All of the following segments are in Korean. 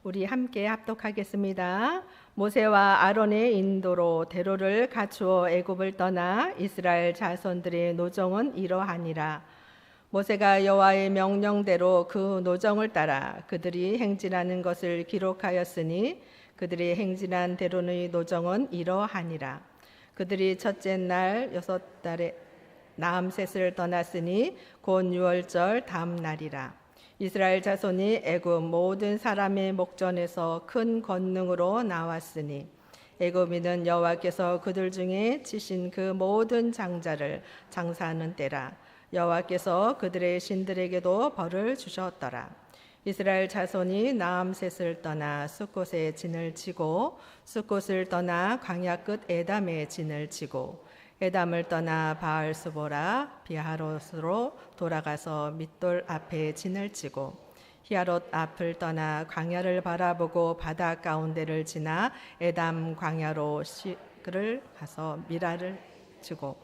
우리 함께 합독하겠습니다. 모세와 아론의 인도로 대로를 갖추어 애굽을 떠나 이스라엘 자손들의 노정은 이러하니라. 모세가 여호와의 명령대로 그 노정을 따라 그들이 행진하는 것을 기록하였으니 그들이 행진한 대로의 노정은 이러하니라. 그들이 첫째 날 6달에 나암셋을 떠났으니 곧 유월절 다음 날이라. 이스라엘 자손이 애굽 모든 사람의 목전에서 큰 권능으로 나왔으니 애굽인은 여호와께서 그들 중에 치신 그 모든 장자를 장사하는 때라. 여호와께서 그들의 신들에게도 벌을 주셨더라. 이스라엘 자손이 나암셋을 떠나 숫곳에 진을 치고 숫곳을 떠나 광야 끝 에담에 진을 치고 에담을 떠나 바알스보라 비하롯으로 돌아가서 밋돌 앞에 진을 치고 히아롯 앞을 떠나 광야를 바라보고 바다 가운데를 지나 에담 광야로 시그를 가서 미라를 치고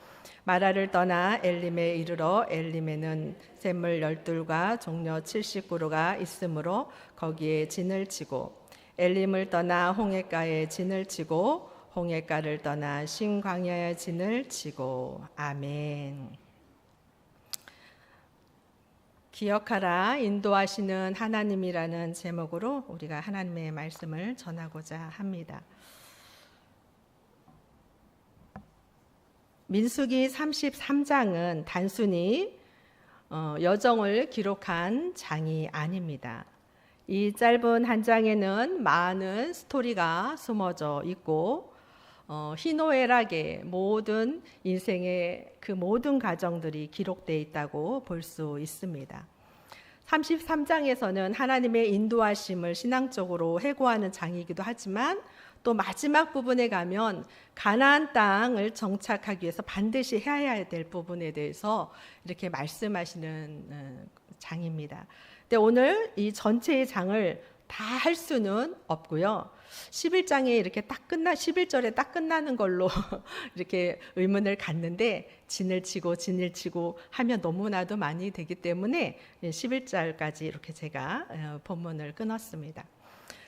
마라를 떠나 엘림에 이르러 엘림에는 샘물 12과 종려 70그루가 있으므로 거기에 진을 치고 엘림을 떠나 홍해가에 진을 치고 홍해가를 떠나 신광야의 진을 치고. 아멘. 기억하라 인도하시는 하나님이라는 제목으로 우리가 하나님의 말씀을 전하고자 합니다. 민수기 33장은 단순히 여정을 기록한 장이 아닙니다. 이 짧은 한 장에는 많은 스토리가 숨어져 있고 희노애락의 모든 인생의 그 모든 과정들이 기록되어 있다고 볼 수 있습니다. 33장에서는 하나님의 인도하심을 신앙적으로 회고하는 장이기도 하지만 또 마지막 부분에 가면 가나안 땅을 정착하기 위해서 반드시 해야 될 부분에 대해서 이렇게 말씀하시는 장입니다. 근데 오늘 이 전체의 장을 다 할 수는 없고요. 11장에 이렇게 딱 11절에 딱 끝나는 걸로 이렇게 의문을 갖는데 진을 치고 하면 너무나도 많이 되기 때문에 11절까지 이렇게 제가 본문을 끊었습니다.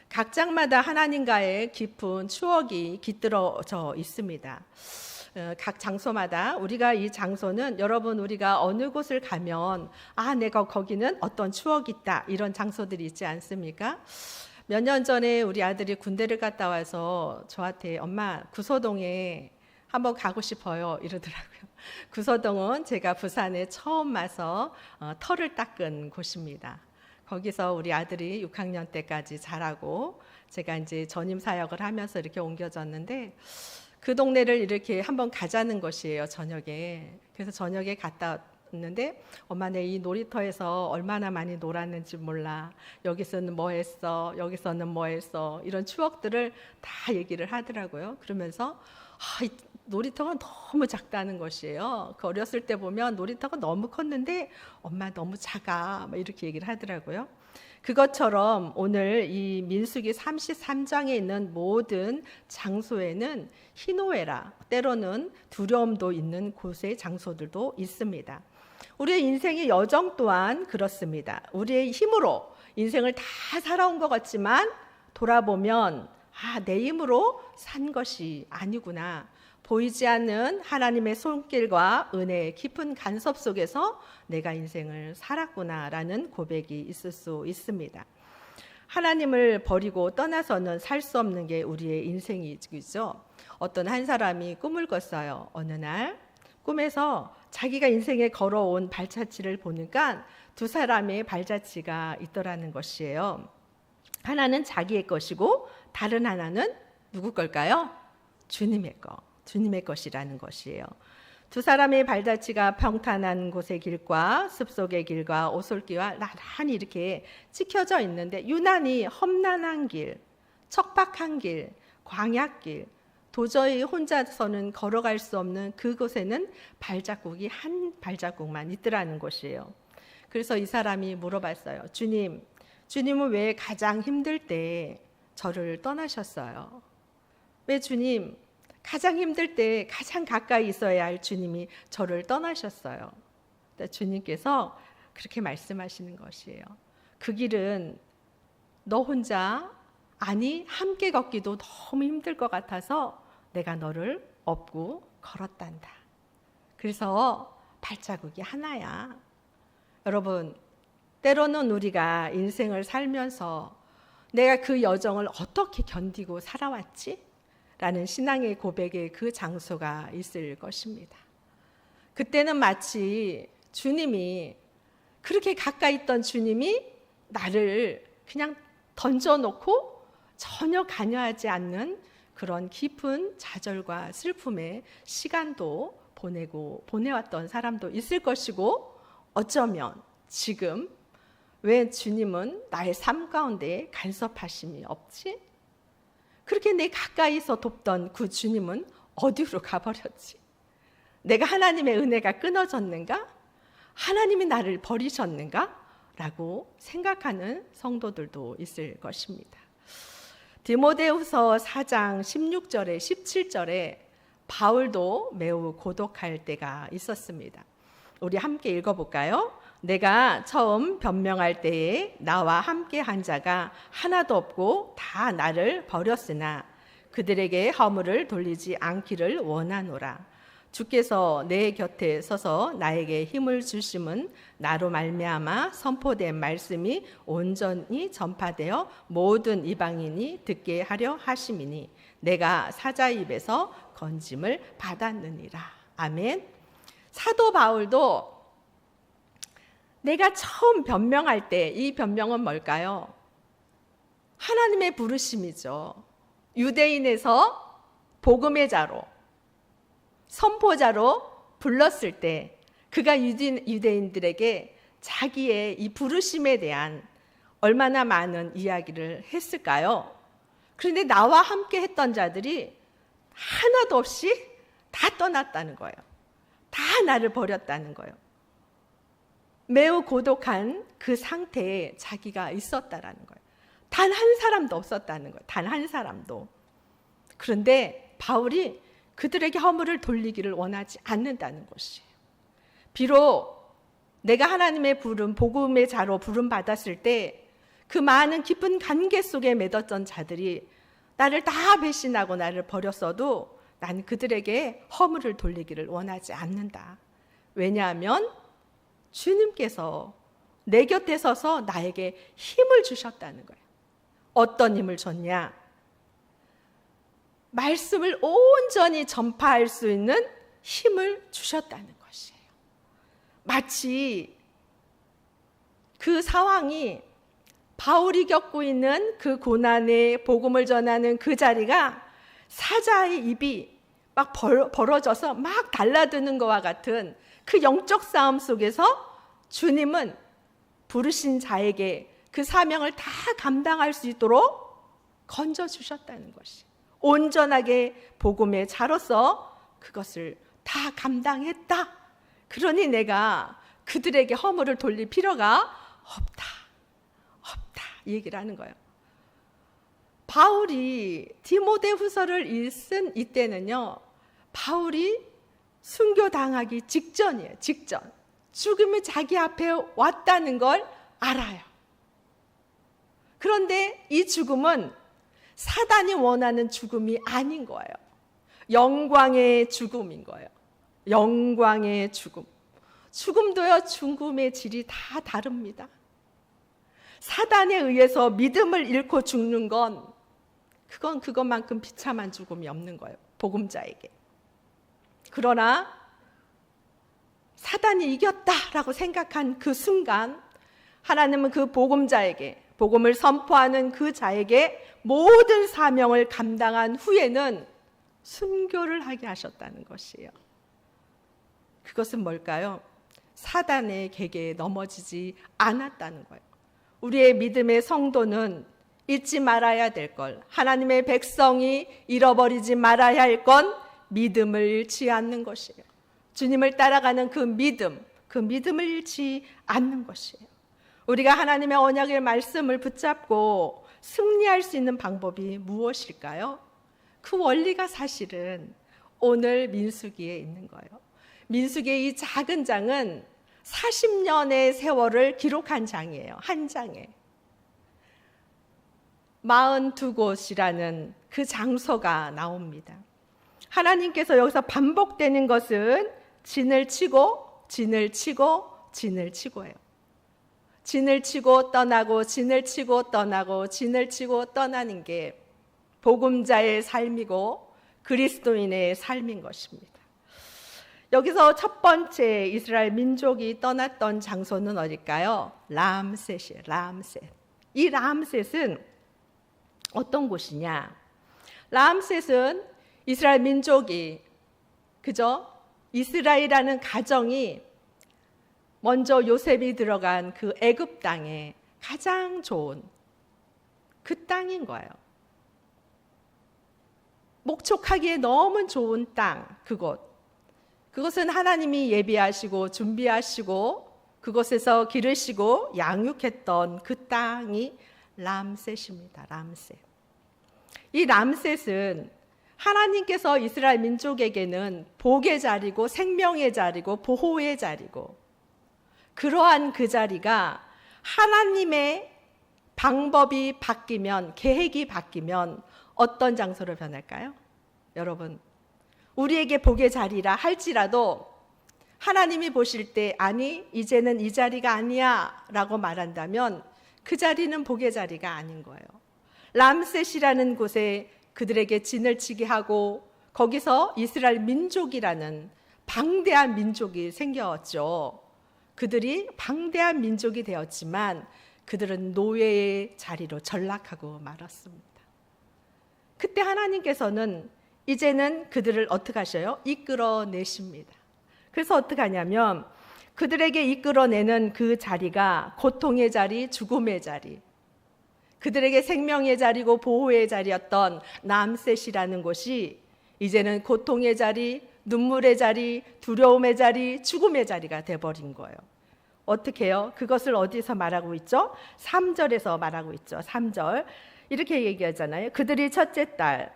각 장마다 하나님과의 깊은 추억이 깃들어져 있습니다. 각 장소마다 우리가 이 장소는 여러분 우리가 어느 곳을 가면 내가 거기는 어떤 추억이 있다 이런 장소들이 있지 않습니까? 몇 년 전에 우리 아들이 군대를 갔다 와서 저한테 엄마 구서동에 한번 가고 싶어요 이러더라고요. 구서동은 제가 부산에 처음 와서 터를 닦은 곳입니다. 거기서 우리 아들이 6학년 때까지 자라고 제가 이제 전임 사역을 하면서 이렇게 옮겨졌는데 그 동네를 이렇게 한번 가자는 것이에요, 저녁에. 그래서 저녁에 갔다 왔는데 엄마 내 이 놀이터에서 얼마나 많이 놀았는지 몰라. 여기서는 뭐 했어, 여기서는 뭐 했어. 이런 추억들을 다 얘기를 하더라고요. 그러면서 이 놀이터가 너무 작다는 것이에요. 그 어렸을 때 보면 놀이터가 너무 컸는데 엄마 너무 작아 이렇게 얘기를 하더라고요. 그것처럼 오늘 이 민수기 33장에 있는 모든 장소에는 희노애락, 때로는 두려움도 있는 곳의 장소들도 있습니다. 우리의 인생의 여정 또한 그렇습니다. 우리의 힘으로 인생을 다 살아온 것 같지만 돌아보면 내 힘으로 산 것이 아니구나. 보이지 않는 하나님의 손길과 은혜의 깊은 간섭 속에서 내가 인생을 살았구나라는 고백이 있을 수 있습니다. 하나님을 버리고 떠나서는 살 수 없는 게 우리의 인생이죠. 어떤 한 사람이 꿈을 꿨어요. 어느 날 꿈에서 자기가 인생에 걸어온 발자취를 보니까 두 사람의 발자취가 있더라는 것이에요. 하나는 자기의 것이고 다른 하나는 누구 걸까요? 주님의 것. 주님의 것이라는 것이에요. 두 사람의 발자취가 평탄한 곳의 길과 숲속의 길과 오솔길과 나란히 이렇게 찍혀져 있는데 유난히 험난한 길, 척박한 길, 광야길, 도저히 혼자서는 걸어갈 수 없는 그곳에는 발자국이 한 발자국만 있더라는 것이에요. 그래서 이 사람이 물어봤어요. 주님은 왜 가장 힘들 때 저를 떠나셨어요? 왜 주님 가장 힘들 때 가장 가까이 있어야 할 주님이 저를 떠나셨어요? 주님께서 그렇게 말씀하시는 것이에요. 그 길은 너 혼자 아니, 함께 걷기도 너무 힘들 것 같아서 내가 너를 업고 걸었단다. 그래서 발자국이 하나야. 여러분, 때로는 우리가 인생을 살면서 내가 그 여정을 어떻게 견디고 살아왔지? 라는 신앙의 고백의 그 장소가 있을 것입니다. 그때는 마치 주님이, 그렇게 가까이 있던 주님이 나를 그냥 던져놓고 전혀 관여하지 않는 그런 깊은 좌절과 슬픔의 시간도 보내왔던 사람도 있을 것이고, 어쩌면 지금 왜 주님은 나의 삶 가운데 간섭하심이 없지? 그렇게 내 가까이서 돕던 그 주님은 어디로 가버렸지? 내가 하나님의 은혜가 끊어졌는가? 하나님이 나를 버리셨는가? 라고 생각하는 성도들도 있을 것입니다. 디모데후서 4장 16절에 17절에 바울도 매우 고독할 때가 있었습니다. 우리 함께 읽어볼까요? 내가 처음 변명할 때에 나와 함께 한 자가 하나도 없고 다 나를 버렸으나 그들에게 허물을 돌리지 않기를 원하노라. 주께서 내 곁에 서서 나에게 힘을 주심은 나로 말미암아 선포된 말씀이 온전히 전파되어 모든 이방인이 듣게 하려 하심이니 내가 사자 입에서 건짐을 받았느니라. 아멘. 사도 바울도 내가 처음 변명할 때, 이 변명은 뭘까요? 하나님의 부르심이죠. 유대인에서 복음의 자로, 선포자로 불렀을 때 그가 유대인들에게 자기의 이 부르심에 대한 얼마나 많은 이야기를 했을까요? 그런데 나와 함께 했던 자들이 하나도 없이 다 떠났다는 거예요. 다 나를 버렸다는 거예요. 매우 고독한 그 상태에 자기가 있었다라는 거예요. 단 한 사람도 없었다는 거예요. 단 한 사람도. 그런데 바울이 그들에게 허물을 돌리기를 원하지 않는다는 것이에요. 비록 내가 하나님의 부름, 복음의 자로 부름 받았을 때 그 많은 깊은 관계 속에 맺었던 자들이 나를 다 배신하고 나를 버렸어도 난 그들에게 허물을 돌리기를 원하지 않는다. 왜냐하면 주님께서 내 곁에 서서 나에게 힘을 주셨다는 거예요. 어떤 힘을 줬냐? 말씀을 온전히 전파할 수 있는 힘을 주셨다는 것이에요. 마치 그 상황이 바울이 겪고 있는 그 고난의 복음을 전하는 그 자리가 사자의 입이 막 벌어져서 막 달라드는 것과 같은 그 영적 싸움 속에서 주님은 부르신 자에게 그 사명을 다 감당할 수 있도록 건져주셨다는 것이, 온전하게 복음의 자로서 그것을 다 감당했다. 그러니 내가 그들에게 허물을 돌릴 필요가 없다. 이 얘기를 하는 거예요. 바울이 디모데후서를 쓴 이때는요, 바울이 순교당하기 직전이에요. 직전. 죽음이 자기 앞에 왔다는 걸 알아요. 그런데 이 죽음은 사단이 원하는 죽음이 아닌 거예요. 영광의 죽음인 거예요. 영광의 죽음. 죽음도요, 죽음의 질이 다 다릅니다. 사단에 의해서 믿음을 잃고 죽는 건 그것만큼 비참한 죽음이 없는 거예요. 복음자에게. 그러나 사단이 이겼다라고 생각한 그 순간 하나님은 그 복음자에게, 복음을 선포하는 그 자에게 모든 사명을 감당한 후에는 순교를 하게 하셨다는 것이에요. 그것은 뭘까요? 사단의 계계에 넘어지지 않았다는 거예요. 우리의 믿음의 성도는 잊지 말아야 될 걸, 하나님의 백성이 잃어버리지 말아야 할 건 믿음을 잃지 않는 것이에요. 주님을 따라가는 그 믿음을 잃지 않는 것이에요. 우리가 하나님의 언약의 말씀을 붙잡고 승리할 수 있는 방법이 무엇일까요? 그 원리가 사실은 오늘 민수기에 있는 거예요. 민수기의 이 작은 장은 40년의 세월을 기록한 장이에요. 한 장에. 42곳이라는 그 장소가 나옵니다. 하나님께서 여기서 반복되는 것은 진을 치고 진을 치고 진을 치고예요. 진을 치고 떠나고 진을 치고 떠나고 진을 치고 떠나는 게 복음자의 삶이고 그리스도인의 삶인 것입니다. 여기서 첫 번째 이스라엘 민족이 떠났던 장소는 어딜까요? 람셋이에요. 람셋. 이 람셋은 어떤 곳이냐? 람셋은 이스라엘 민족이 그죠? 이스라엘이라는 가정이 먼저 요셉이 들어간 그 애굽 땅에 가장 좋은 그 땅인 거예요. 목촉하기에 너무 좋은 땅, 그것은 하나님이 예비하시고 준비하시고 그곳에서 기르시고 양육했던 그 땅이 람셋입니다. 람셋. 이 람셋은 하나님께서 이스라엘 민족에게는 복의 자리고 생명의 자리고 보호의 자리고, 그러한 그 자리가 하나님의 방법이 바뀌면, 계획이 바뀌면 어떤 장소로 변할까요? 여러분, 우리에게 복의 자리라 할지라도 하나님이 보실 때 아니 이제는 이 자리가 아니야 라고 말한다면 그 자리는 복의 자리가 아닌 거예요. 람셋이라는 곳에 그들에게 진을 치게 하고 거기서 이스라엘 민족이라는 방대한 민족이 생겼죠. 그들이 방대한 민족이 되었지만 그들은 노예의 자리로 전락하고 말았습니다. 그때 하나님께서는 이제는 그들을 어떻게 하셔요? 이끌어내십니다. 그래서 어떻게 하냐면 그들에게 이끌어내는 그 자리가 고통의 자리, 죽음의 자리, 그들에게 생명의 자리고 보호의 자리였던 람셋이라는 곳이 이제는 고통의 자리, 눈물의 자리, 두려움의 자리, 죽음의 자리가 돼버린 거예요. 어떻게 해요? 그것을 어디서 말하고 있죠? 3절에서 말하고 있죠. 3절 이렇게 얘기하잖아요. 그들이 첫째 달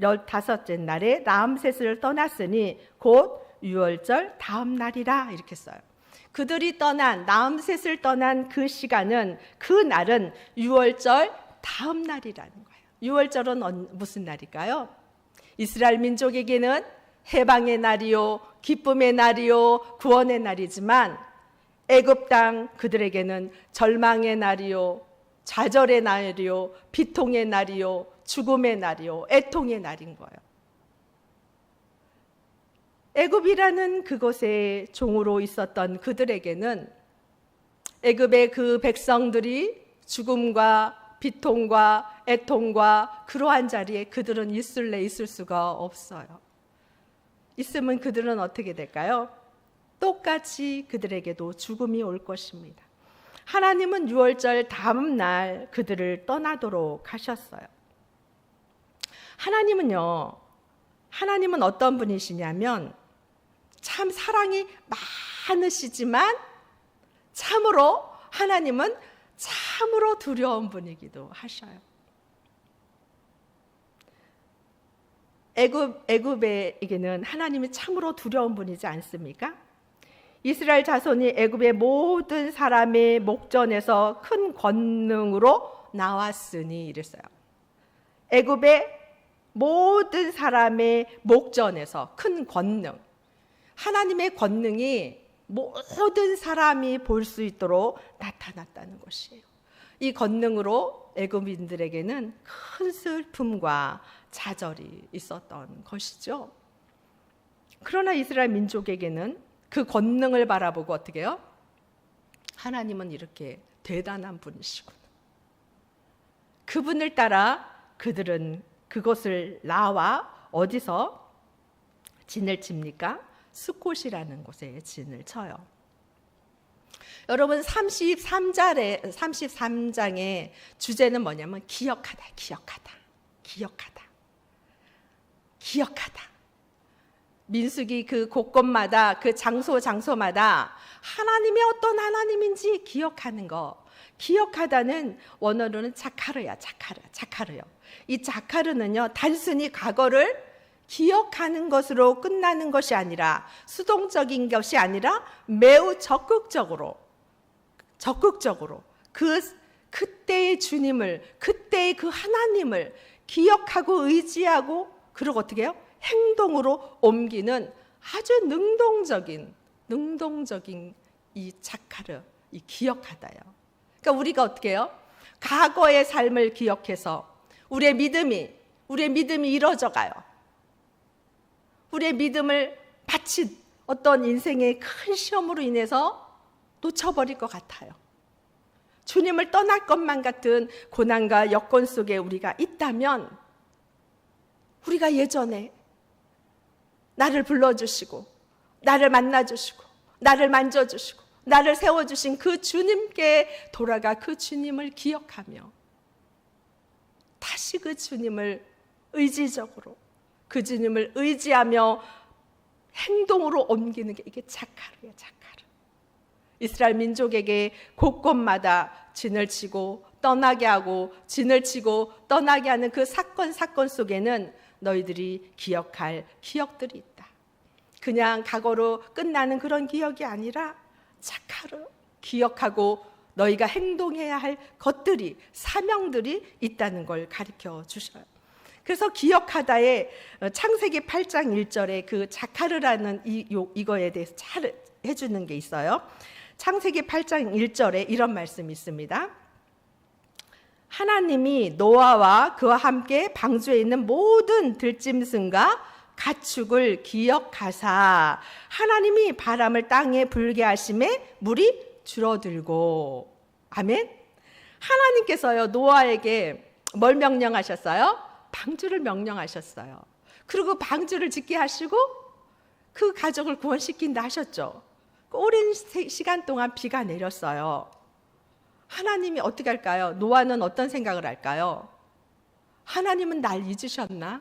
15째 날에 람셋을 떠났으니 곧 유월절 다음 날이라 이렇게 써요. 그들이 떠난, 람셋을 떠난 그 시간은, 그 날은 유월절 다음 날이라는 거예요. 유월절은 무슨 날일까요? 이스라엘 민족에게는 해방의 날이요, 기쁨의 날이요, 구원의 날이지만 애굽 땅 그들에게는 절망의 날이요, 좌절의 날이요, 비통의 날이요, 죽음의 날이요, 애통의 날인 거예요. 애굽이라는 그곳에 종으로 있었던 그들에게는 애굽의 그 백성들이 죽음과 비통과 애통과 그러한 자리에 그들은 있을 수가 없어요. 있으면 그들은 어떻게 될까요? 똑같이 그들에게도 죽음이 올 것입니다. 하나님은 유월절 다음 날 그들을 떠나도록 하셨어요. 하나님은 어떤 분이시냐면 참 사랑이 많으시지만 참으로 하나님은 참으로 두려운 분이기도 하셔요. 애굽에게는 하나님이 참으로 두려운 분이지 않습니까? 이스라엘 자손이 애굽의 모든 사람의 목전에서 큰 권능으로 나왔으니 이랬어요. 애굽의 모든 사람의 목전에서 큰 권능, 하나님의 권능이 모든 사람이 볼 수 있도록 나타났다는 것이에요. 이 권능으로 애굽인들에게는 큰 슬픔과 좌절이 있었던 것이죠. 그러나 이스라엘 민족에게는 그 권능을 바라보고 어떻게 해요? 하나님은 이렇게 대단한 분이시구나. 그분을 따라 그들은 그곳을 나와 어디서 진을 칩니까? 스콧이라는 곳에 진을 쳐요. 여러분 33장의 주제는 뭐냐면 기억하다. 민수기 그 곳곳마다 그 장소마다 하나님이 어떤 하나님인지 기억하는 거. 기억하다는 원어로는 자카르요. 이 자카르는요, 단순히 과거를 기억하는 것으로 끝나는 것이 아니라, 수동적인 것이 아니라 매우 적극적으로 그때의 주님을, 그때의 그 하나님을 기억하고 의지하고, 그리고 어떻게 해요? 행동으로 옮기는 아주 능동적인 이 자카르, 이 기억하다요. 그러니까 우리가 어떻게 해요? 과거의 삶을 기억해서 우리의 믿음이 이루어져 가요. 우리의 믿음을 마치 어떤 인생의 큰 시험으로 인해서 놓쳐버릴 것 같아요. 주님을 떠날 것만 같은 고난과 여건 속에 우리가 있다면, 우리가 예전에 나를 불러주시고 나를 만나주시고 나를 만져주시고 나를 세워주신 그 주님께 돌아가 그 주님을 기억하며 다시 그 주님을 의지적으로, 그 주님을 의지하며 행동으로 옮기는 게 이게 자카르예요. 자카르. 이스라엘 민족에게 곳곳마다 진을 치고 떠나게 하고 진을 치고 떠나게 하는 그 사건 속에는 너희들이 기억할 기억들이 있다. 그냥 과거로 끝나는 그런 기억이 아니라 자카르, 기억하고 너희가 행동해야 할 것들이, 사명들이 있다는 걸 가르쳐 주셔요. 그래서 기억하다에 창세기 8장 1절에 그 자카르라는 이거에 대해서 잘 해주는 게 있어요. 창세기 8장 1절에 이런 말씀이 있습니다. 하나님이 노아와 그와 함께 방주에 있는 모든 들짐승과 가축을 기억하사 하나님이 바람을 땅에 불게 하심에 물이 줄어들고. 아멘. 하나님께서요, 노아에게 뭘 명령하셨어요? 방주를 명령하셨어요. 그리고 방주를 짓게 하시고 그 가족을 구원시킨다 하셨죠. 오랜 시간 동안 비가 내렸어요. 하나님이 어떻게 할까요? 노아는 어떤 생각을 할까요? 하나님은 날 잊으셨나?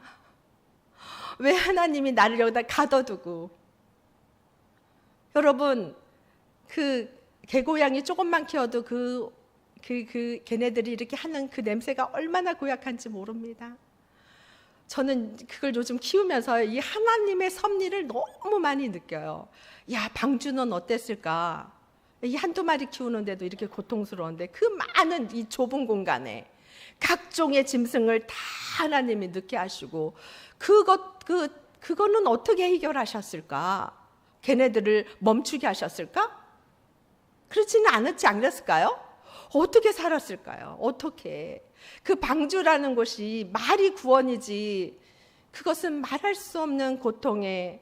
왜 하나님이 나를 여기다 가둬두고. 여러분, 그 개고양이 조금만 키워도 걔네들이 이렇게 하는 그 냄새가 얼마나 고약한지 모릅니다. 저는 그걸 요즘 키우면서 이 하나님의 섭리를 너무 많이 느껴요. 야, 방주는 어땠을까? 이 한두 마리 키우는데도 이렇게 고통스러운데 그 많은 이 좁은 공간에 각종의 짐승을 다 하나님이 넣게 하시고 그거는 어떻게 해결하셨을까? 걔네들을 멈추게 하셨을까? 그렇지는 않았을까요? 어떻게 살았을까요? 어떻게? 그 방주라는 곳이 말이 구원이지, 그것은 말할 수 없는 고통의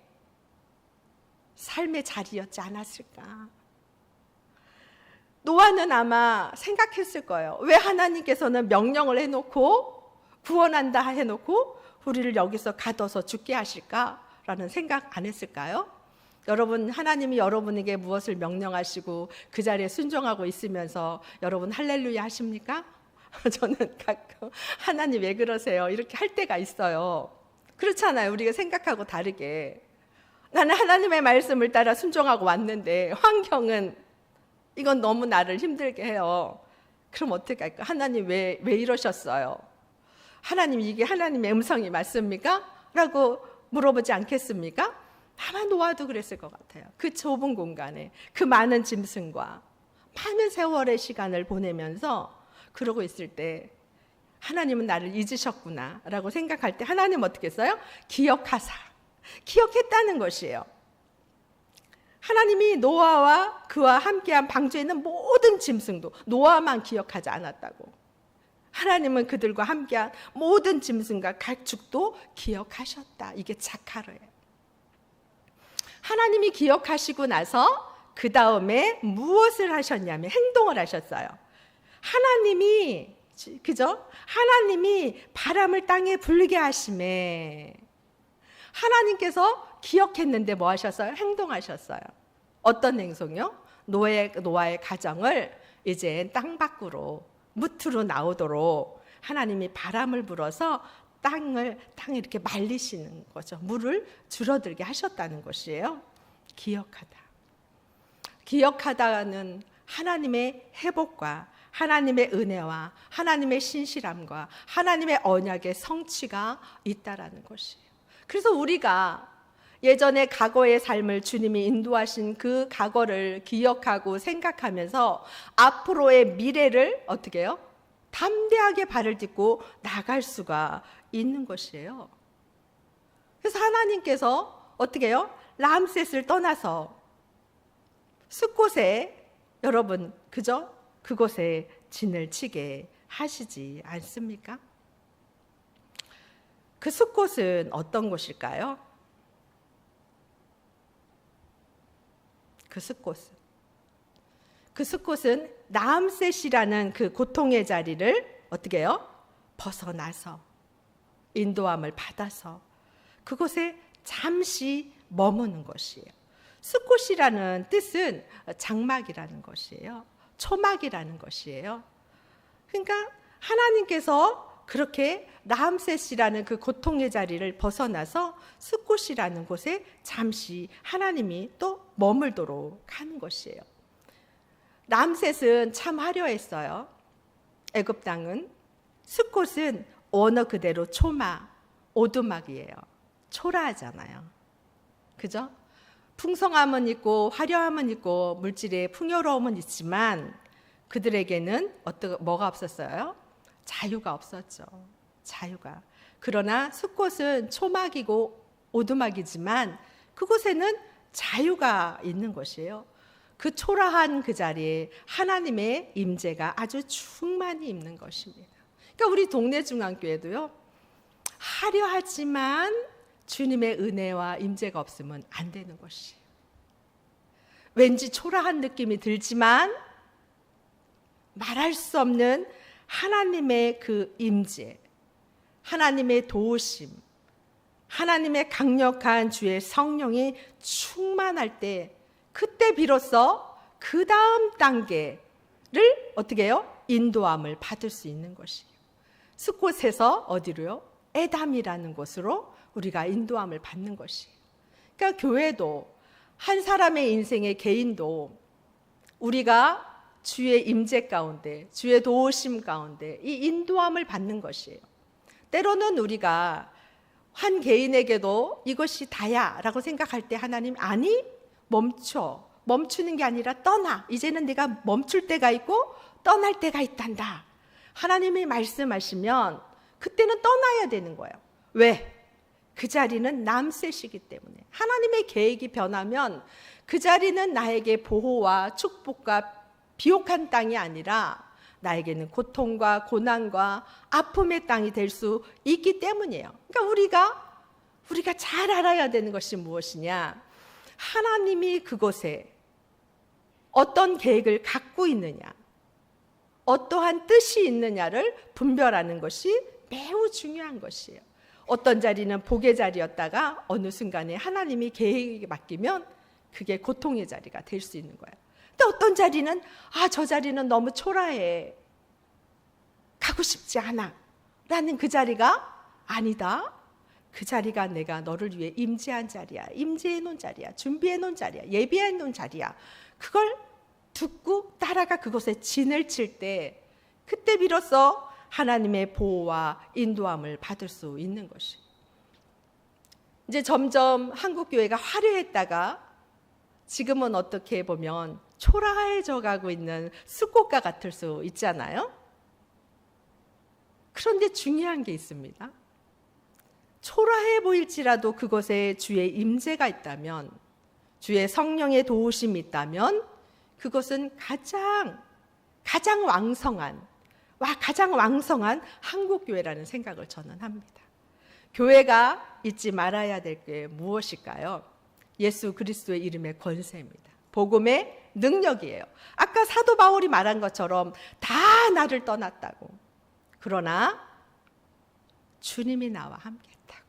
삶의 자리였지 않았을까? 노아는 아마 생각했을 거예요. 왜 하나님께서는 명령을 해놓고 구원한다 해놓고 우리를 여기서 가둬서 죽게 하실까라는 생각 안 했을까요? 여러분, 하나님이 여러분에게 무엇을 명령하시고 그 자리에 순종하고 있으면서 여러분 할렐루야 하십니까? 저는 가끔 하나님 왜 그러세요? 이렇게 할 때가 있어요. 그렇잖아요. 우리가 생각하고 다르게. 나는 하나님의 말씀을 따라 순종하고 왔는데 환경은 이건 너무 나를 힘들게 해요. 그럼 어떻게 할까? 하나님 왜 이러셨어요? 하나님, 이게 하나님의 음성이 맞습니까? 라고 물어보지 않겠습니까? 아마 노아도 그랬을 것 같아요. 그 좁은 공간에 그 많은 짐승과 많은 세월의 시간을 보내면서 그러고 있을 때 하나님은 나를 잊으셨구나 라고 생각할 때 하나님 어떻게 했어요? 기억하사. 기억했다는 것이에요. 하나님이 노아와 그와 함께한 방주에 있는 모든 짐승도 노아만 기억하지 않았다고. 하나님은 그들과 함께한 모든 짐승과 가축도 기억하셨다. 이게 자카르예요. 하나님이 기억하시고 나서 그 다음에 무엇을 하셨냐면 행동을 하셨어요. 하나님이, 그죠? 하나님이 바람을 땅에 불게 하심에 하나님께서 기억했는데 뭐 하셨어요? 행동하셨어요. 어떤 행동이요? 노아의 가정을 이제 땅 밖으로 무트로 나오도록 하나님이 바람을 불어서 땅을 이렇게 말리시는 거죠. 물을 줄어들게 하셨다는 것이에요. 기억하다. 기억하다는 하나님의 회복과 하나님의 은혜와 하나님의 신실함과 하나님의 언약의 성취가 있다라는 것이에요. 그래서 우리가 예전에 과거의 삶을 주님이 인도하신 그 과거를 기억하고 생각하면서 앞으로의 미래를 어떻게 해요? 담대하게 발을 딛고 나갈 수가 있는 것이에요. 그래서 하나님께서 어떻게 해요? 람셋을 떠나서 숫곳에 여러분 그죠? 그곳에 진을 치게 하시지 않습니까? 그 숫곳은 어떤 곳일까요? 그 숫곳은 람셋이라는 그 고통의 자리를 어떻게 해요? 벗어나서 인도함을 받아서 그곳에 잠시 머무는 것이에요. 숫곳이라는 뜻은 장막이라는 것이에요. 초막이라는 것이에요. 그러니까 하나님께서 그렇게 람셋이라는 그 고통의 자리를 벗어나서 숫곳이라는 곳에 잠시 하나님이 또 머물도록 하는 것이에요. 람셋은 참 화려했어요. 애굽 땅은. 숫곳은 언어 그대로 초막, 오두막이에요. 초라하잖아요. 그죠? 풍성함은 있고 화려함은 있고 물질의 풍요로움은 있지만 그들에게는 뭐가 없었어요? 자유가 없었죠. 자유가. 그러나 숫곳은 초막이고 오두막이지만 그곳에는 자유가 있는 것이에요. 그 초라한 그 자리에 하나님의 임재가 아주 충만히 있는 것입니다. 그러니까 우리 동네 중앙교회도요. 화려하지만 주님의 은혜와 임재가 없으면 안 되는 것이에요. 왠지 초라한 느낌이 들지만 말할 수 없는 하나님의 그 임재, 하나님의 도우심, 하나님의 강력한 주의 성령이 충만할 때 그때 비로소 그 다음 단계를 어떻게 해요? 인도함을 받을 수 있는 것이에요. 숫곳에서 어디로요? 에담이라는 곳으로 우리가 인도함을 받는 것이에요. 그러니까 교회도 한 사람의 인생의 개인도 우리가 주의 임재 가운데, 주의 도우심 가운데 이 인도함을 받는 것이에요. 때로는 우리가 한 개인에게도 이것이 다야 라고 생각할 때 하나님 아니 멈춰. 멈추는 게 아니라 떠나. 이제는 내가 멈출 때가 있고 떠날 때가 있단다. 하나님이 말씀하시면 그때는 떠나야 되는 거예요. 왜? 그 자리는 람셋이기 때문에. 하나님의 계획이 변하면 그 자리는 나에게 보호와 축복과 비옥한 땅이 아니라 나에게는 고통과 고난과 아픔의 땅이 될 수 있기 때문이에요. 그러니까 우리가 잘 알아야 되는 것이 무엇이냐? 하나님이 그곳에 어떤 계획을 갖고 있느냐, 어떠한 뜻이 있느냐를 분별하는 것이 매우 중요한 것이에요. 어떤 자리는 복의 자리였다가 어느 순간에 하나님이 계획에 맡기면 그게 고통의 자리가 될 수 있는 거예요. 또 어떤 자리는 저 자리는 너무 초라해. 가고 싶지 않아. 라는 그 자리가 아니다. 그 자리가 내가 너를 위해 임재한 자리야. 임재해 놓은 자리야. 준비해 놓은 자리야. 예비해 놓은 자리야. 그걸 듣고 따라가 그곳에 진을 칠 때 그때 비로소 하나님의 보호와 인도함을 받을 수 있는 것이. 이제 점점 한국 교회가 화려했다가 지금은 어떻게 보면 초라해져 가고 있는 숫꽃과 같을 수 있잖아요. 그런데 중요한 게 있습니다. 초라해 보일지라도 그곳에 주의 임재가 있다면, 주의 성령의 도우심이 있다면 그것은 가장 왕성한 한국교회라는 생각을 저는 합니다. 교회가 잊지 말아야 될 게 무엇일까요? 예수 그리스도의 이름의 권세입니다. 복음의 능력이에요. 아까 사도 바울이 말한 것처럼 다 나를 떠났다고. 그러나 주님이 나와 함께 했다고.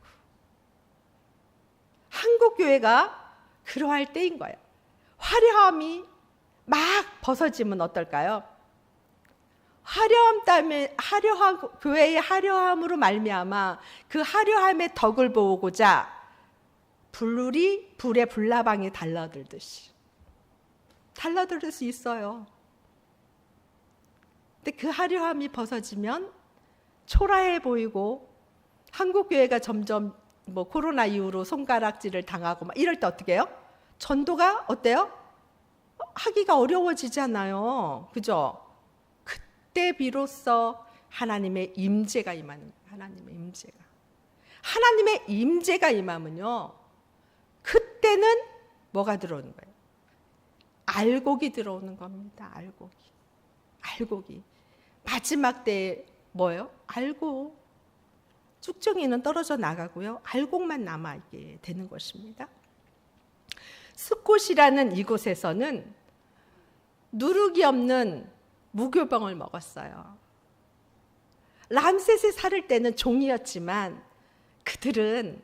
한국교회가 그러할 때인 거예요. 화려함이 막 벗어지면 어떨까요? 교회의 화려함으로 말미암아 그 화려함의 덕을 보고자 불의 불나방이 달라들듯이 달라들 수 있어요. 근데 그 화려함이 벗어지면 초라해 보이고 한국교회가 점점 뭐 코로나 이후로 손가락질을 당하고 막 이럴 때 어떻게 해요? 전도가 어때요? 하기가 어려워지잖아요. 그죠? 그때 비로소 하나님의 임재가 임하는 거예요. 하나님의 임재가 임하면요, 그때는 뭐가 들어오는 거예요? 알곡이 들어오는 겁니다. 알곡이. 마지막 때에 뭐예요? 알곡. 쭉정이는 떨어져 나가고요, 알곡만 남아있게 되는 것입니다. 숫곳이라는 이곳에서는 누룩이 없는 무교병을 먹었어요. 람셋이 살을 때는 종이었지만 그들은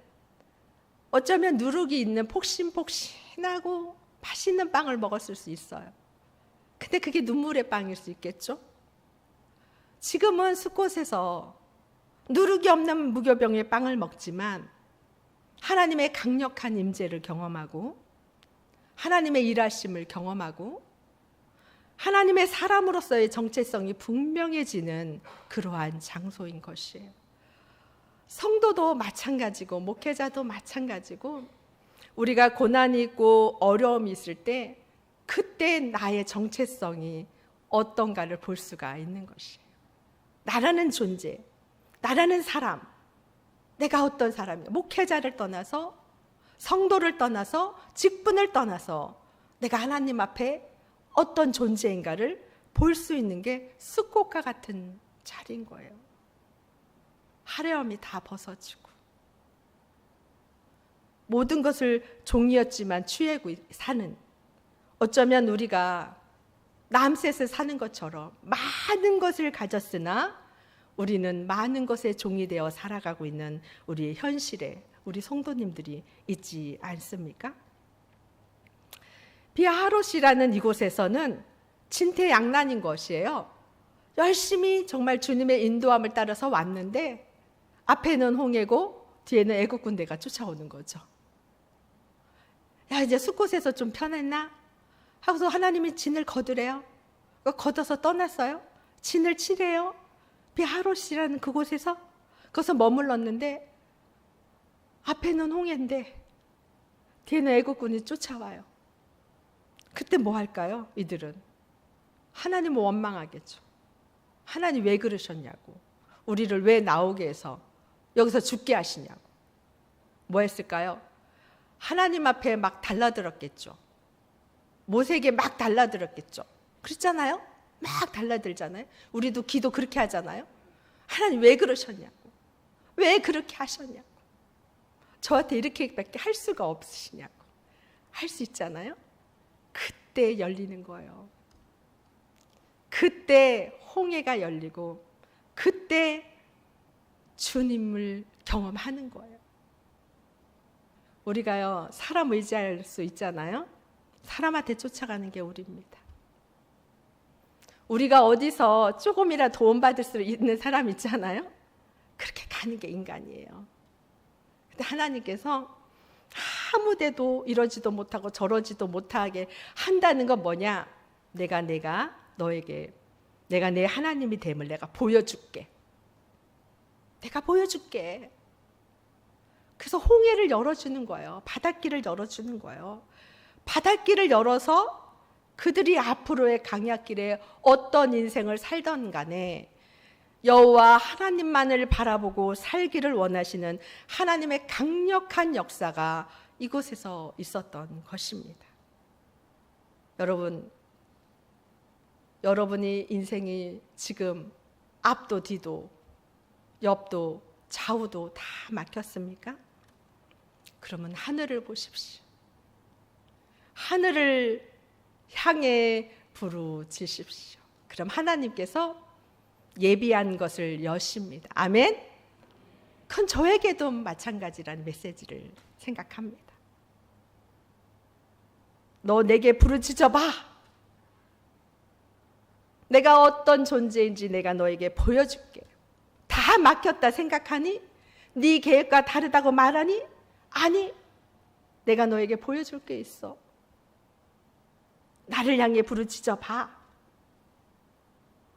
어쩌면 누룩이 있는 폭신폭신하고 맛있는 빵을 먹었을 수 있어요. 근데 그게 눈물의 빵일 수 있겠죠? 지금은 숫곳에서 누룩이 없는 무교병의 빵을 먹지만 하나님의 강력한 임재를 경험하고 하나님의 일하심을 경험하고 하나님의 사람으로서의 정체성이 분명해지는 그러한 장소인 것이에요. 성도도 마찬가지고 목회자도 마찬가지고 우리가 고난이 있고 어려움이 있을 때 그때 나의 정체성이 어떤가를 볼 수가 있는 것이에요. 나라는 존재, 나라는 사람, 내가 어떤 사람인가, 목회자를 떠나서 성도를 떠나서 직분을 떠나서 내가 하나님 앞에 어떤 존재인가를 볼 수 있는 게 숫꽃과 같은 자리인 거예요. 하려움이 다 벗어지고 모든 것을 종이었지만 취하고 사는, 어쩌면 우리가 람셋을 사는 것처럼 많은 것을 가졌으나 우리는 많은 것에 종이 되어 살아가고 있는 우리의 현실에 우리 성도님들이 있지 않습니까? 비아하롯이라는 이곳에서는 진퇴양난인 것이에요. 열심히 정말 주님의 인도함을 따라서 왔는데 앞에는 홍해고 뒤에는 애국 군대가 쫓아오는 거죠. 야, 이제 숫곳에서 좀 편했나? 하고서 하나님이 진을 거두래요. 걷어서 떠났어요. 진을 치래요. 비아하롯이라는 그곳에서 거기서 머물렀는데 앞에는 홍해인데 뒤에는 애국군이 쫓아와요. 그때 뭐 할까요? 이들은 하나님을 원망하겠죠. 하나님 왜 그러셨냐고, 우리를 왜 나오게 해서 여기서 죽게 하시냐고. 뭐 했을까요? 하나님 앞에 막 달라들었겠죠. 모세에게 막 달라들었겠죠. 그렇잖아요? 막 달라들잖아요. 우리도 기도 그렇게 하잖아요. 하나님 왜 그러셨냐고, 왜 그렇게 하셨냐고, 저한테 이렇게밖에 할 수가 없으시냐고. 할 수 있잖아요. 그때 열리는 거예요. 그때 홍해가 열리고 그때 주님을 경험하는 거예요. 우리가요, 사람 의지할 수 있잖아요. 사람한테 쫓아가는 게 우리입니다. 우리가 어디서 조금이라도 도움받을 수 있는 사람 있잖아요. 그렇게 가는 게 인간이에요. 근데 하나님께서 아무데도 이러지도 못하고 저러지도 못하게 한다는 건 뭐냐? 내가 너에게 내가 내 하나님이 됨을 내가 보여줄게. 내가 보여줄게. 그래서 홍해를 열어주는 거예요. 바닷길을 열어주는 거예요. 바닷길을 열어서 그들이 앞으로의 강약길에 어떤 인생을 살던 간에 여호와 하나님만을 바라보고 살기를 원하시는 하나님의 강력한 역사가 이곳에서 있었던 것입니다. 여러분이 인생이 지금 앞도 뒤도 옆도 좌우도 다 막혔습니까? 그러면 하늘을 보십시오. 하늘을 향해 부르짖으십시오. 그럼 하나님께서 예비한 것을 여십니다. 아멘? 그건 저에게도 마찬가지라는 메시지를 생각합니다. 너 내게 부르짖어봐. 내가 어떤 존재인지 내가 너에게 보여줄게. 다 막혔다 생각하니? 네 계획과 다르다고 말하니? 아니, 내가 너에게 보여줄 게 있어. 나를 향해 부르짖어봐.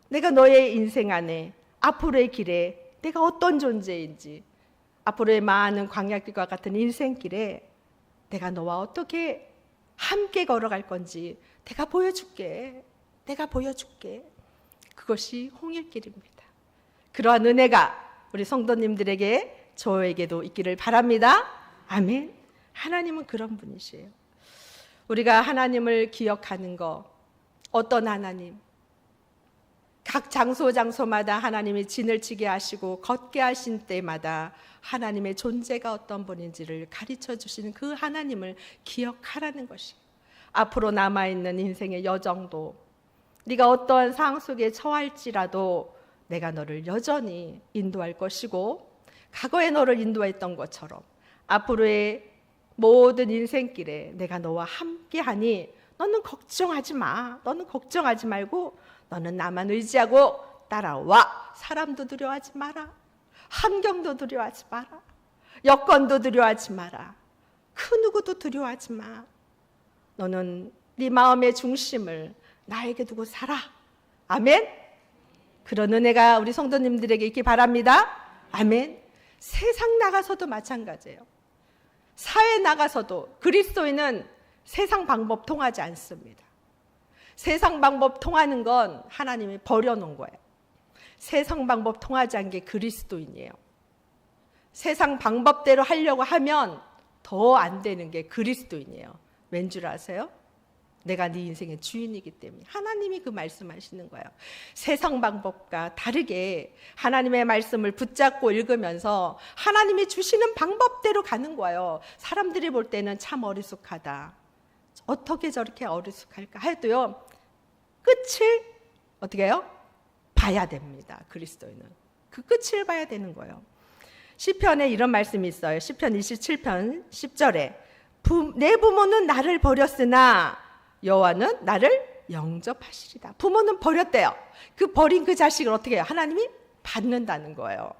내가 너의 인생 안에 앞으로의 길에 내가 어떤 존재인지 앞으로의 많은 광야길과 같은 인생길에 내가 너와 어떻게 함께 걸어갈 건지 내가 보여줄게. 내가 보여줄게. 그것이 홍일길입니다. 그러한 은혜가 우리 성도님들에게 저에게도 있기를 바랍니다. 아멘. 하나님은 그런 분이시에요. 우리가 하나님을 기억하는 거, 어떤 하나님? 각 장소마다 하나님이 진을 치게 하시고 걷게 하신 때마다 하나님의 존재가 어떤 분인지를 가르쳐 주시는 그 하나님을 기억하라는 것이에요. 앞으로 남아있는 인생의 여정도 네가 어떠한 상황 속에 처할지라도 내가 너를 여전히 인도할 것이고 과거에 너를 인도했던 것처럼 앞으로의 모든 인생길에 내가 너와 함께하니 너는 걱정하지 마. 너는 걱정하지 말고 너는 나만 의지하고 따라와. 사람도 두려워하지 마라. 환경도 두려워하지 마라. 여건도 두려워하지 마라. 그 누구도 두려워하지 마. 너는 네 마음의 중심을 나에게 두고 살아. 아멘. 그런 은혜가 우리 성도님들에게 있기 바랍니다. 아멘. 세상 나가서도 마찬가지예요. 사회 나가서도 그리스도인은 세상 방법 통하지 않습니다. 세상 방법 통하는 건 하나님이 버려놓은 거예요. 세상 방법 통하지 않은 게 그리스도인이에요. 세상 방법대로 하려고 하면 더 안 되는 게 그리스도인이에요. 왠 줄 아세요? 내가 네 인생의 주인이기 때문에. 하나님이 그 말씀하시는 거예요. 세상 방법과 다르게 하나님의 말씀을 붙잡고 읽으면서 하나님이 주시는 방법대로 가는 거예요. 사람들이 볼 때는 참 어리숙하다. 어떻게 저렇게 어리숙할까 해도요, 끝을 어떻게 해요? 봐야 됩니다. 그리스도인은 그 끝을 봐야 되는 거예요. 시편에 이런 말씀이 있어요. 시편 27편 10절에 내 부모는 나를 버렸으나 여호와는 나를 영접하시리다. 부모는 버렸대요. 그 버린 그 자식을 어떻게 해요? 하나님이 받는다는 거예요.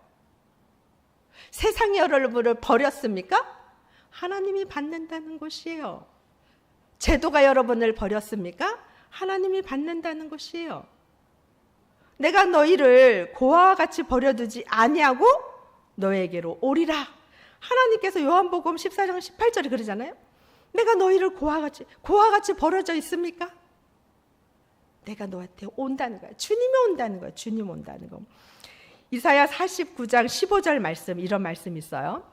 세상이 여러분을 버렸습니까? 하나님이 받는다는 것이에요. 제도가 여러분을 버렸습니까? 하나님이 받는다는 것이에요. 내가 너희를 고아와 같이 버려두지 아니하고 너에게로 오리라. 하나님께서 요한복음 14장 18절에 그러잖아요. 내가 너희를 고아와 같이 버려져 있습니까? 내가 너한테 온다는 거야. 주님이 온다는 거야. 주님 온다는 거. 이사야 49장 15절 말씀, 이런 말씀이 있어요.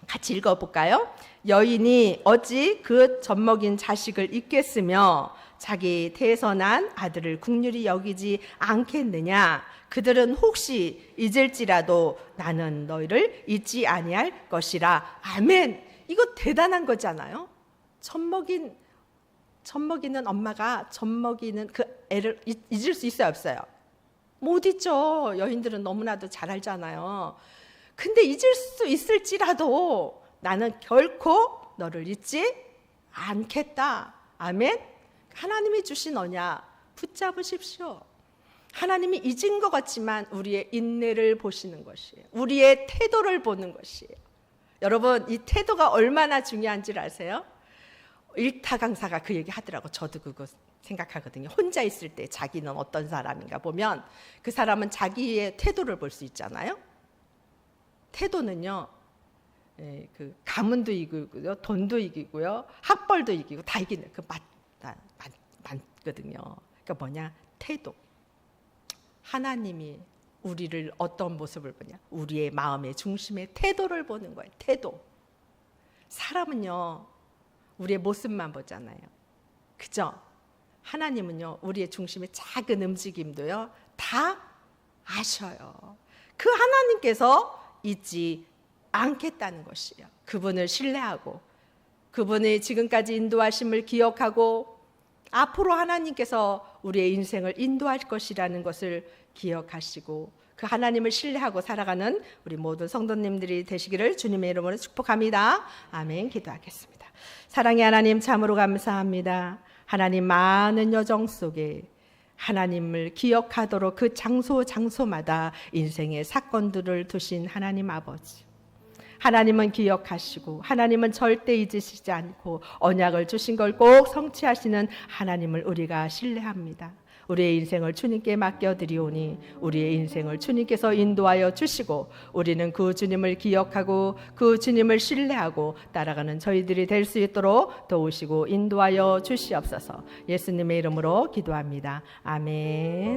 같이 읽어볼까요? 여인이 어찌 그 젖먹인 자식을 잊겠으며 자기 태에서난 아들을 긍휼히 여기지 않겠느냐. 그들은 혹시 잊을지라도 나는 너희를 잊지 아니할 것이라. 아멘. 이거 대단한 거잖아요. 젖먹이는 엄마가 젖먹이는 그 애를 잊을 수 있어요, 없어요? 못 잊죠. 여인들은 너무나도 잘 알잖아요. 근데 잊을 수 있을지라도 나는 결코 너를 잊지 않겠다. 아멘. 하나님이 주신 언약 붙잡으십시오. 하나님이 잊은 것 같지만 우리의 인내를 보시는 것이에요. 우리의 태도를 보는 것이에요. 여러분, 이 태도가 얼마나 중요한지를 아세요? 일타 강사가 그 얘기 하더라고. 저도 그거 생각하거든요. 혼자 있을 때 자기는 어떤 사람인가 보면 그 사람은 자기의 태도를 볼 수 있잖아요. 태도는요, 그 가문도 이기고요, 돈도 이기고요, 학벌도 이기고 다 이기는 그 맞거든요. 그러니까 뭐냐? 태도. 하나님이 우리를 어떤 모습을 보냐? 우리의 마음의 중심의 태도를 보는 거예요. 태도. 사람은요, 우리의 모습만 보잖아요. 그죠? 하나님은요, 우리의 중심의 작은 움직임도요, 다 아셔요. 그 하나님께서 잊지 않겠다는 것이에요. 그분을 신뢰하고, 그분의 지금까지 인도하심을 기억하고, 앞으로 하나님께서 우리의 인생을 인도할 것이라는 것을 기억하시고 그 하나님을 신뢰하고 살아가는 우리 모든 성도님들이 되시기를 주님의 이름으로 축복합니다. 아멘. 기도하겠습니다. 사랑의 하나님, 참으로 감사합니다. 하나님, 많은 여정 속에 하나님을 기억하도록 그 장소마다 인생의 사건들을 두신 하나님 아버지, 하나님은 기억하시고 하나님은 절대 잊으시지 않고 언약을 주신 걸 꼭 성취하시는 하나님을 우리가 신뢰합니다. 우리의 인생을 주님께 맡겨드리오니 우리의 인생을 주님께서 인도하여 주시고 우리는 그 주님을 기억하고 그 주님을 신뢰하고 따라가는 저희들이 될 수 있도록 도우시고 인도하여 주시옵소서. 예수님의 이름으로 기도합니다. 아멘.